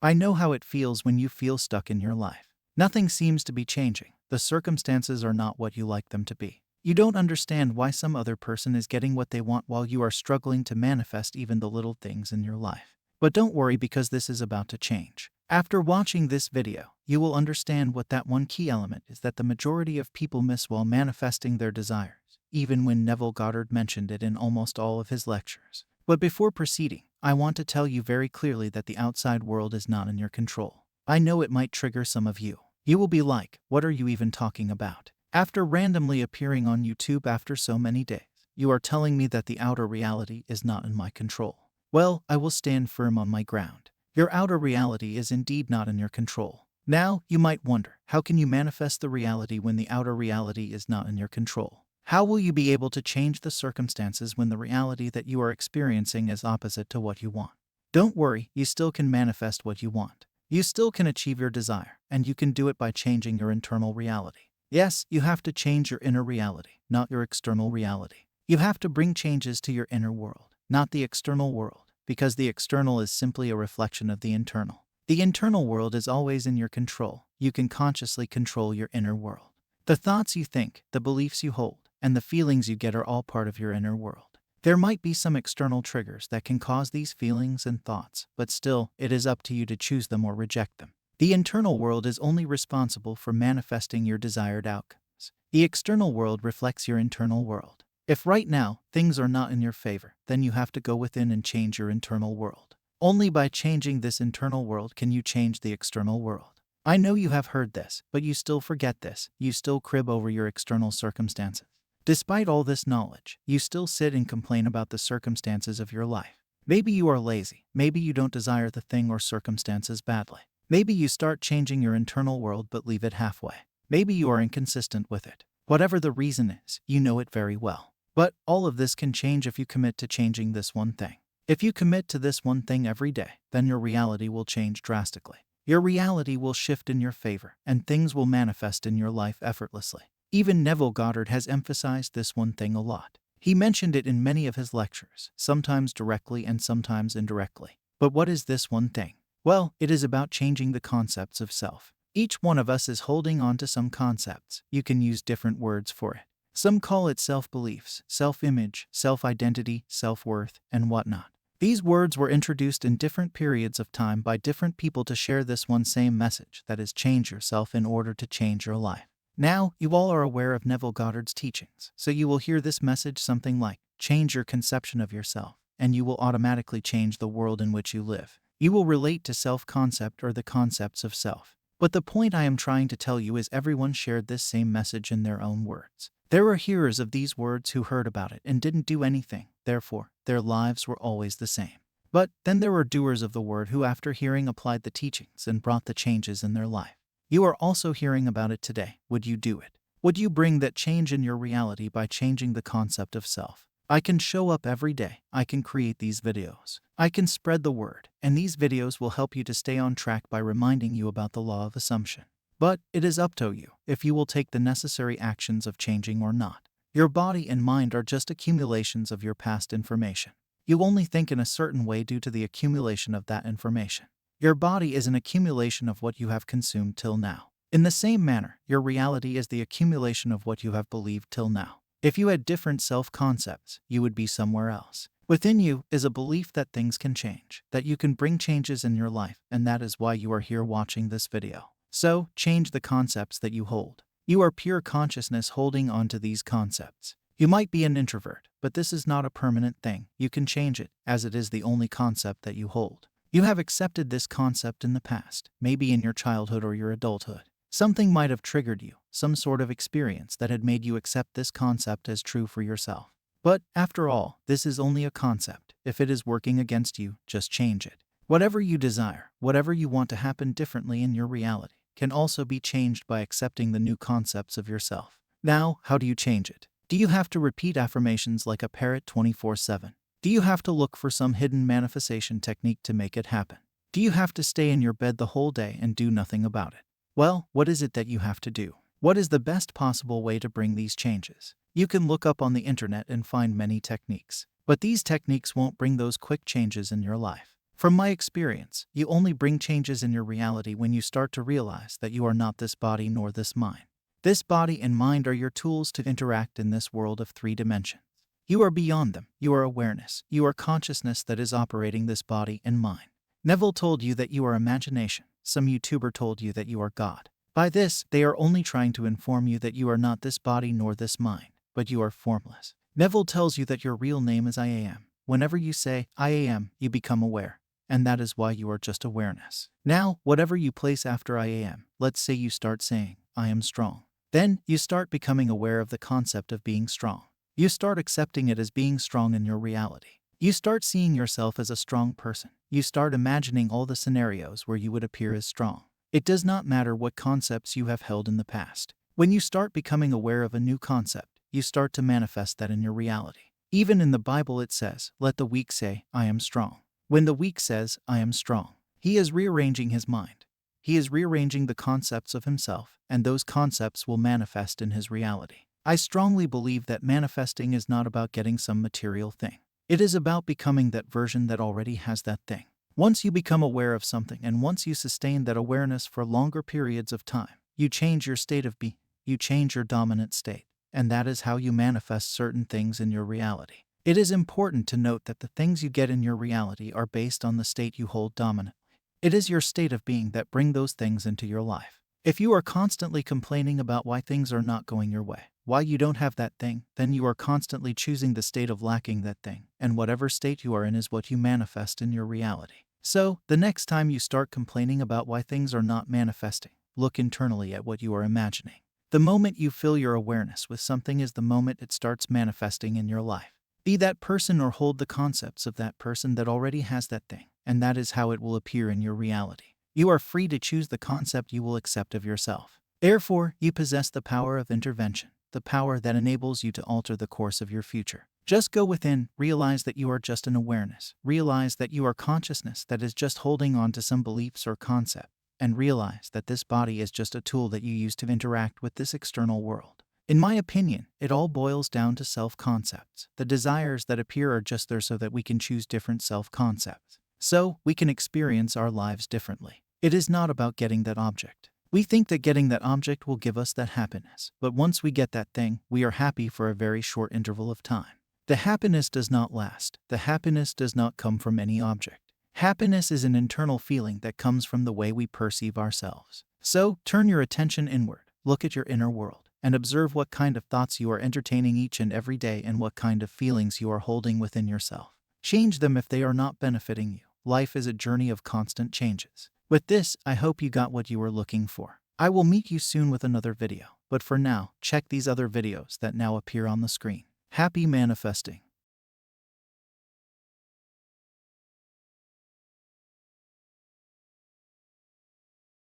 I know how it feels when you feel stuck in your life. Nothing seems to be changing. The circumstances are not what you like them to be. You don't understand why some other person is getting what they want while you are struggling to manifest even the little things in your life. But don't worry, because this is about to change. After watching this video, you will understand what that one key element is that the majority of people miss while manifesting their desires, even when Neville Goddard mentioned it in almost all of his lectures. But before proceeding, I want to tell you very clearly that the outside world is not in your control. I know it might trigger some of you. You will be like, what are you even talking about? After randomly appearing on YouTube after so many days, you are telling me that the outer reality is not in my control. Well, I will stand firm on my ground. Your outer reality is indeed not in your control. Now, you might wonder, how can you manifest the reality when the outer reality is not in your control? How will you be able to change the circumstances when the reality that you are experiencing is opposite to what you want? Don't worry, you still can manifest what you want. You still can achieve your desire, and you can do it by changing your internal reality. Yes, you have to change your inner reality, not your external reality. You have to bring changes to your inner world, not the external world, because the external is simply a reflection of the internal. The internal world is always in your control. You can consciously control your inner world. The thoughts you think, the beliefs you hold, and the feelings you get are all part of your inner world. There might be some external triggers that can cause these feelings and thoughts, but still, it is up to you to choose them or reject them. The internal world is only responsible for manifesting your desired outcomes. The external world reflects your internal world. If right now, things are not in your favor, then you have to go within and change your internal world. Only by changing this internal world can you change the external world. I know you have heard this, but you still forget this. You still crib over your external circumstances. Despite all this knowledge, you still sit and complain about the circumstances of your life. Maybe you are lazy. Maybe you don't desire the thing or circumstances badly. Maybe you start changing your internal world but leave it halfway. Maybe you are inconsistent with it. Whatever the reason is, you know it very well. But all of this can change if you commit to changing this one thing. If you commit to this one thing every day, then your reality will change drastically. Your reality will shift in your favor, and things will manifest in your life effortlessly. Even Neville Goddard has emphasized this one thing a lot. He mentioned it in many of his lectures, sometimes directly and sometimes indirectly. But what is this one thing? Well, it is about changing the concepts of self. Each one of us is holding on to some concepts. You can use different words for it. Some call it self-beliefs, self-image, self-identity, self-worth, and whatnot. These words were introduced in different periods of time by different people to share this one same message, that is, change yourself in order to change your life. Now, you all are aware of Neville Goddard's teachings, so you will hear this message something like, change your conception of yourself, and you will automatically change the world in which you live. You will relate to self-concept or the concepts of self. But the point I am trying to tell you is everyone shared this same message in their own words. There were hearers of these words who heard about it and didn't do anything, therefore, their lives were always the same. But then there were doers of the word who, after hearing, applied the teachings and brought the changes in their life. You are also hearing about it today. Would you do it? Would you bring that change in your reality by changing the concept of self? I can show up every day. I can create these videos. I can spread the word, and these videos will help you to stay on track by reminding you about the law of assumption. But it is up to you if you will take the necessary actions of changing or not. Your body and mind are just accumulations of your past information. You only think in a certain way due to the accumulation of that information. Your body is an accumulation of what you have consumed till now. In the same manner, your reality is the accumulation of what you have believed till now. If you had different self-concepts, you would be somewhere else. Within you is a belief that things can change, that you can bring changes in your life, and that is why you are here watching this video. So, change the concepts that you hold. You are pure consciousness holding on to these concepts. You might be an introvert, but this is not a permanent thing. You can change it, as it is the only concept that you hold. You have accepted this concept in the past, maybe in your childhood or your adulthood. Something might have triggered you, some sort of experience that had made you accept this concept as true for yourself. But, after all, this is only a concept. If it is working against you, just change it. Whatever you desire, whatever you want to happen differently in your reality, can also be changed by accepting the new concepts of yourself. Now, how do you change it? Do you have to repeat affirmations like a parrot 24/7? Do you have to look for some hidden manifestation technique to make it happen? Do you have to stay in your bed the whole day and do nothing about it? Well, what is it that you have to do? What is the best possible way to bring these changes? You can look up on the internet and find many techniques. But these techniques won't bring those quick changes in your life. From my experience, you only bring changes in your reality when you start to realize that you are not this body nor this mind. This body and mind are your tools to interact in this world of 3 dimensions. You are beyond them. You are awareness. You are consciousness that is operating this body and mind. Neville told you that you are imagination. Some YouTuber told you that you are God. By this, they are only trying to inform you that you are not this body nor this mind, but you are formless. Neville tells you that your real name is I am. Whenever you say, I am, you become aware. And that is why you are just awareness. Now, whatever you place after I am, let's say you start saying, I am strong. Then, you start becoming aware of the concept of being strong. You start accepting it as being strong in your reality. You start seeing yourself as a strong person. You start imagining all the scenarios where you would appear as strong. It does not matter what concepts you have held in the past. When you start becoming aware of a new concept, you start to manifest that in your reality. Even in the Bible it says, let the weak say, I am strong. When the weak says, I am strong, he is rearranging his mind. He is rearranging the concepts of himself, and those concepts will manifest in his reality. I strongly believe that manifesting is not about getting some material thing. It is about becoming that version that already has that thing. Once you become aware of something and once you sustain that awareness for longer periods of time, you change your state of being, you change your dominant state, and that is how you manifest certain things in your reality. It is important to note that the things you get in your reality are based on the state you hold dominantly. It is your state of being that bring those things into your life. If you are constantly complaining about why things are not going your way, why you don't have that thing, then you are constantly choosing the state of lacking that thing, and whatever state you are in is what you manifest in your reality. So, the next time you start complaining about why things are not manifesting, look internally at what you are imagining. The moment you fill your awareness with something is the moment it starts manifesting in your life. Be that person or hold the concepts of that person that already has that thing, and that is how it will appear in your reality. You are free to choose the concept you will accept of yourself. Therefore, you possess the power of intervention, the power that enables you to alter the course of your future. Just go within, realize that you are just an awareness, realize that you are consciousness that is just holding on to some beliefs or concept, and realize that this body is just a tool that you use to interact with this external world. In my opinion, it all boils down to self-concepts. The desires that appear are just there so that we can choose different self-concepts. So, we can experience our lives differently. It is not about getting that object. We think that getting that object will give us that happiness, but once we get that thing, we are happy for a very short interval of time. The happiness does not last. The happiness does not come from any object. Happiness is an internal feeling that comes from the way we perceive ourselves. So, turn your attention inward, look at your inner world, and observe what kind of thoughts you are entertaining each and every day and what kind of feelings you are holding within yourself. Change them if they are not benefiting you. Life is a journey of constant changes. With this, I hope you got what you were looking for. I will meet you soon with another video, but for now, check these other videos that now appear on the screen. Happy manifesting.